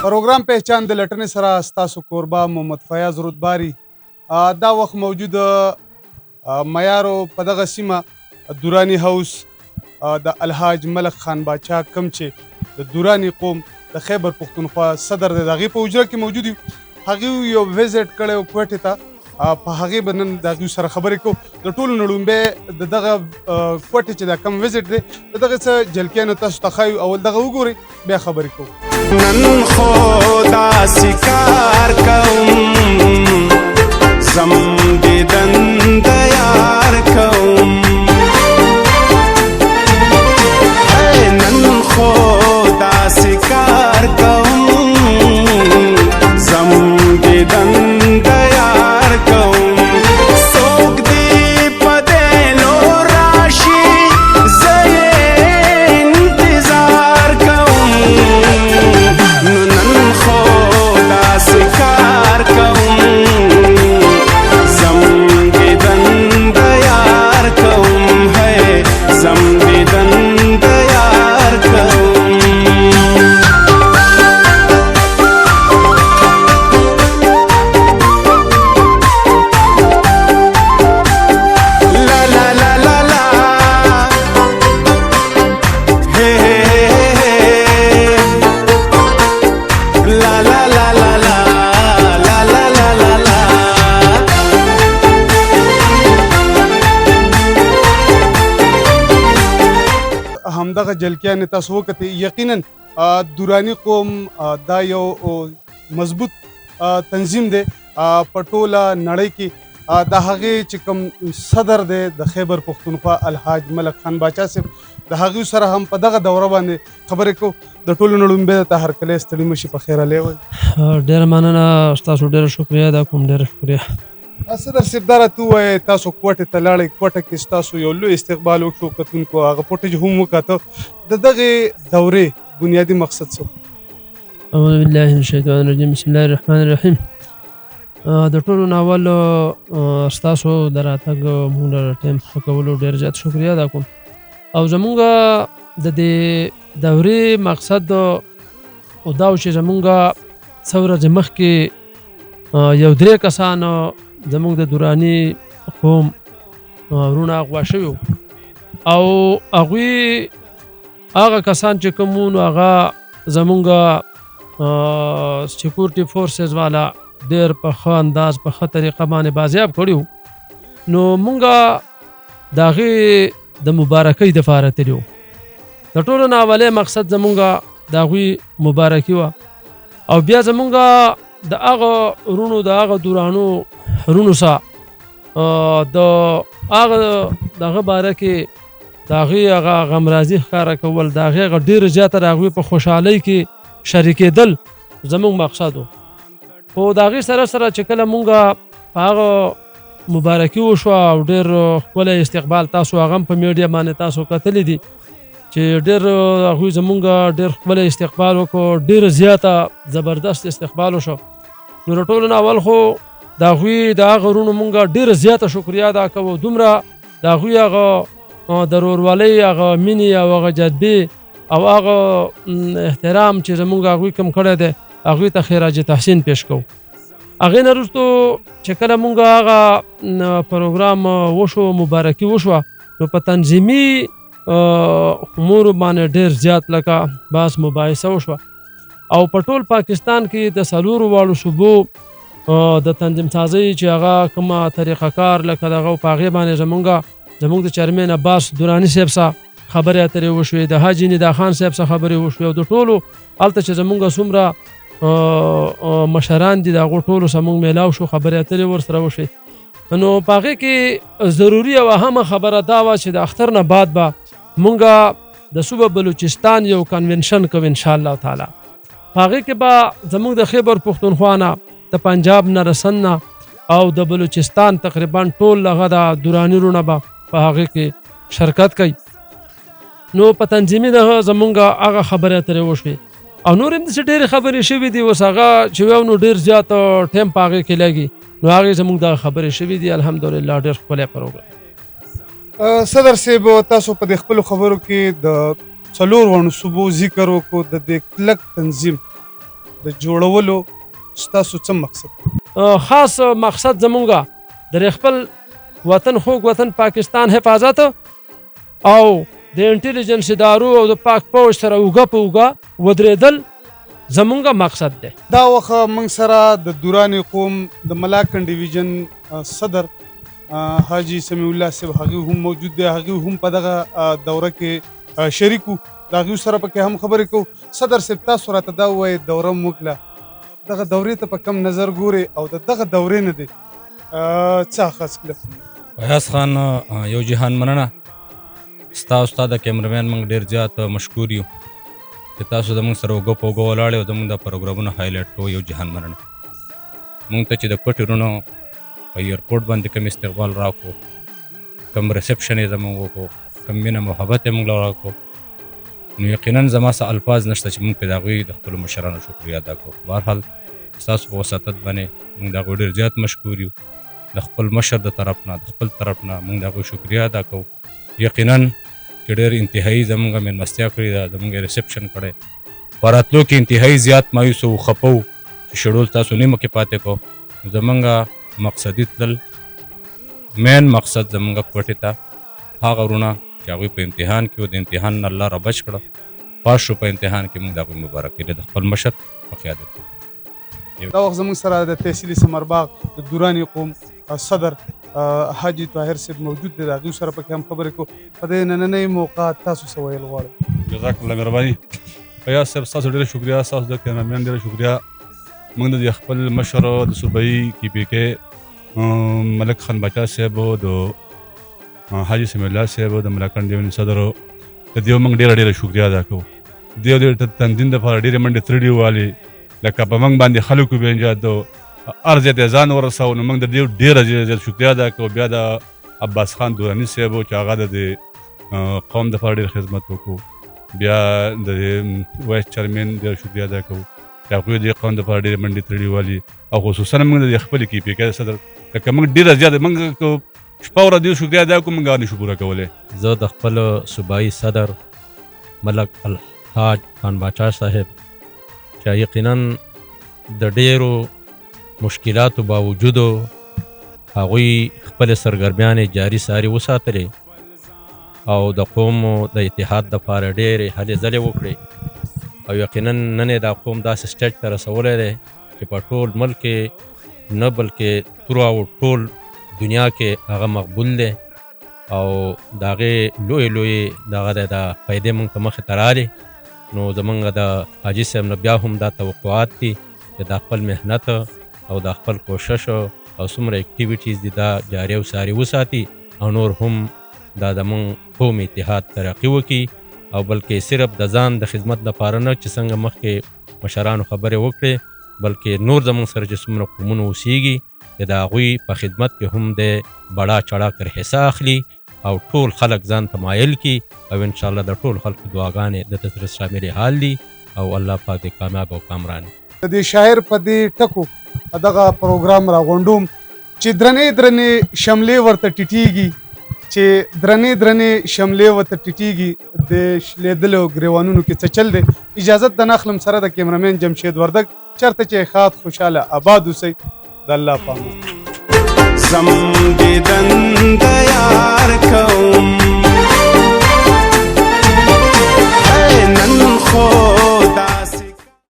پروګرام پہچان د لټنې سره ستاسو کوربه محمد فیاض رودباري دا وخت موجود میارو په دغه سیمه دورانی هاوس د الحاج ملک خان باچا کم چې د دورانی قوم د خیبر پښتونخوا صدر دی د هغې په حجره کې موجود یو هغې یو ویزټ کړی و کوټې ته په هغې به نن د هغوی سره خبرې کوو د ټولو نه لومبی د دغه کوټې چې دا کم ویزټ دی د دغه څه جلکیانو تاسو ته ښایو اول دغه وګورئ بیا خبرې کوو نن خدا سکار کوم زم دیدن دیار کوم نن خدا سکار کوم زم دیدن دیار کوم سوک دی پدیلو راشی زی انتظار کوم نن خدا سکار کوم زم دیدن دیار کوم ہے زم دیدن دیار کوم لا لا لا لا لا ہے لا لا لا لا لا لا لا لا لا لا همدغه جلکیانې تاسو وکتې یقینا دورانی قوم دا یو مضبوط تنظیم دی په ټوله نړۍ کې د هغې چې کوم صدر دی د خیبر پښتونخوا الحاج ملک خان باچا صاحب د هغوی سره هم په دغه دوره باندې خبرې کوو د ټولو نه لومبی درته هرکلی ستړي مه شي په خیر علی وایي ډېره مننه ستاسو ډېره شکریه دا کوم ډېره شکریه صدر صاحب دا راته ووایئ تاسو کوټې ته لاړئ کوټه کې ستاسو یو لوی استقبال وشو کتونکو هغه فوټیج هم وکاته د دغې دورې بنیادي مقصد څه اعوذ بالله من الشیطان الرجیم بسم الله الرحمن الرحیم د ټولو نه اول ستاسو د راتګ موږ له ټایم ښه کولو ډېر زیات شکریه ادا کوم او زمونږ د دې دورې مقصد دا و چې زمونږ څه ورځې مخکې یو درې کسان زمونږ د دوراني قوم وروڼه اغوا شوي او هغوی هغه کسان چې کوم وو نو هغه زمونږ سکیورټي فورسز والا ډېر په ښه انداز په ښه طریقه باندې بازیاب کړي وو نو مونږ د هغې د مبارکۍ دپاره تللي وو د ټولو نه اولې مقصد زمونږ د هغوی مبارکي وه او بیا زمونږ د هغه وروڼو د هغه دورانو وروڼو سره د هغه دغه باره کې د هغې هغه غمرازي ښکاره کول د هغې هغه ډېره زیاته د هغوی په خوشحالۍ کې شریکېدل زموږ مقصد و خو د هغې سره سره چې کله مونږ په هغه مبارکي وشوه او ډېر ښکلی استقبال تاسو هغه هم په میډیا باندې تاسو کتلی دي چې ډېر هغوی زمونږ ډېر ښکلی استقبال وکړو ډېره زیاته زبردست استقبال وشو نو له ټولو نه اول خو د هغوی د هغه وروڼو مونږ ډېره زیاته شکریه ادا کوو دومره د هغوی هغه د ورورولۍ هغه مینې او هغه جذبې او هغه احترام چې زمونږ هغوی کم کړی دی هغوی ته خراج تحسین پیش کوو هغې نه وروستو چې کله مونږ هغه پروګرام وشو مبارکي وشوه نو په تنظیمي امورو باندې ډېر زیات لکه باس مباحثه وشوه او په ټول پاکستان کې د څلورو واړو صوبو د تنظیم سازۍ چې هغه کومه طریقه کار لکه دغه په هغې باندې زمونږ د چیرمین عباس دراني صاحب سره خبرې اترې وشوې د حاجي ندا خان صاحب سره خبرې وشوې او د ټولو هلته چې زمونږ څومره مشران دي د هغو ټولو سره مونږ میلاو شو خبرې اترې ورسره وشوې نو په هغې کې ضروري او اهمه خبره دا وه چې د اختر نه بعد به مونږ د صوبه بلوچستان یو کنونشن کوو انشاءالله تعالی په هغې کې به زموږ د خیبر پښتونخوا نه د پنجاب نه رسن نه او د بلوچستان تقریبا ټول هغه د دوراني وروڼه به په هغې کې شرکت کوي نو په تنظیمي دغه زمونږ هغه خبرې اترې وشوې او نور هم داسې ډېرې خبرې شوي دي اوس هغه چې ویو نو ډېر زیات ټایم په هغې کې لګي نو هغې زمونږ دغه خبرې شوي دي الحمدلله ډېر ښکلی پروګرام صدر صاحب تاسو په دې خپلو خبرو کې د څلور وړو صوبو ذکر وکړو د دې کلک تنظیم د جوړولو ستاسو څه مقصد؟ خاص مقصد زمونږ د خپل وطن خوږ وطن پاکستان حفاظت او د انټیلیجنس ادارو او د پاک پوج سره اوږه په اوږه ودرېدل زمونږ مقصد دی. دا وخت موږ سره د دراني قوم د ملاکنډ ډیویژن صدر حاجی سمیع الله صاحب هغه هم موجود دی. هغه هم په دغه دوره کې شریک وو. د هغوی سره پکې هم خبرې کوو. صدر صاحب تاسو راته دا ووایئ دوره مو وکړه، دغه دورې ته په کم نظر ګورئ او د دغه دورې نه دی څه اخذ کړه؟ فیاض خان یو جهان مننه. ستا استاد کیمرمین موږ ډېر زیات مشکور یو چې تاسو زموږ سره اوږه په اوږه ولاړ او زموږ دا پروګرامونه هایلایټ کوئ. یو جهان مننه. موږ ته چې د کوټې وروڼو په ایرپورټ باندې کوم استقبال راکړو، کوم ریسپشن یې زموږ وکړو، کوم مینه محبت یې موږ له راکړو، نو یقینا زما څه الفاظ نشته چې موږ پرې د هغوی د خپلو مشرانو شکریه ادا کړو. بهرحال ستاسو په وساطت باندې موږ د هغوی ډېر زیات مشکور یو. د خپل مشر د طرف نه، د خپل طرف نه موږ د هغوی شکریه ادا کوو. یقینا چې ډېر انتهایي زموږ مېلمستیا کړې ده، زموږ ریسپشن کړی. په راتلو کې انتهایي زیات مایوس او خفه وو چې شډول تاسو نیمه کې پاتې کړو. زموږ مقصدي تلل مین مقصد زموږ کوټې ته هغه وروڼه چې هغوی په امتحان کې و، د امتحان نه الله را بچ کړه، پاس شو په امتحان کې، موږ د هغوی مبارکي د خپل مشر په قیادت کې. دا وخت زموږ سره د تحصیلي ثمرباغ د دراني قوم صدر حاجی طاهر صاحب موجود دی. د هغوی سره پکې هم خبرې کوو. په دې نننۍ موقع تاسو څه ویل غواړئ؟ جزاک الله مهرباني. فیاض صاحب ستاسو ډېره شکریه، ستاسو د کیمرامین ډېره شکریه. موږ د خپل مشر د صوبایي KPK ملک خان باچا صاحب او د حاجی سمیع الله صاحب او د ملاکنډ ډیویژن صدر د دې موږ ډېره شکریه ادا کوو. د تنظیم دپاره ډېرې منډې ترړې والې، لکه په موږ باندې خلکو بینجا د هر ځای ته ځان ورسوو، نو موږ د دې ډېره زیات شکریه ادا کوو. بیا د عباس خان دراني صاحب چې هغه د قوم دپاره ډېر خدمت وکړو. بیا د وایس چیرمین ډېره شکریه ادا کوو چې هغوی د قوم دپاره ډېرې منډې ترړې والي، او خصوصا موږ د خپلې KPK صدر لکه موږ ډېره زیاته موږ شپه ورځ دې شکریه ادا کوو، موږ هغه نشو پوره کولی. زه د خپل صوبایي صدر ملک الحاج خان باچا صاحب چې یقینا د ډېرو مشکلاتو باوجودو هغوی خپلې سرګرمیانې جاري ساري وساتلې او د قوم د اتحاد دپاره ډېرې هلې ځلې وکړې. او یقینا نن یې دا قوم داسې سټیج ته رسولی دی چې په ټول ملک کې نه بلکې تر او ټول دنیا کې هغه مقبول دی. او د هغې لویې دغه دی د فایدې موږ ته مخې ته رالې. نو زموږ د حاجي صاحب نه بیا هم دا توقعات دي چې دا خپل محنت او دا خپل کوشش او څومره اکټیویټیز دي دا جاري او ساري وساتي، او نور هم دا زموږ قوم اتحاد ترقي وکړي، او بلکې صرف د ځان د خدمت لپاره نه چې څنګه مخکې مشرانو خبرې وکړې، بلکې نور زموږ سره چې څومره قومونه اوسیږي چې د هغوی په خدمت کې هم د بړا چړا کر حصه اخلي او ټول خلک ځان ته مایل کړي. او انشاءالله د ټول خلکو دعاګانې د تسره شاملې حال دي، او الله پاک دې کامیاب او کامران. د دې شاعر په دې ټکو دغه پروګرام راغونډوم چې درنې شملې ورته ټیټیږي، چې درنې شملې ورته ټیټیږي، د شلیدلو ګریوانونو کې څه چل دی. اجازت د نخلم سره د کیمرامین جمشید وردګ چرته چې ښاد خوشحاله آباد اوسئ. د الله په امان. زم دیدن د یار کوم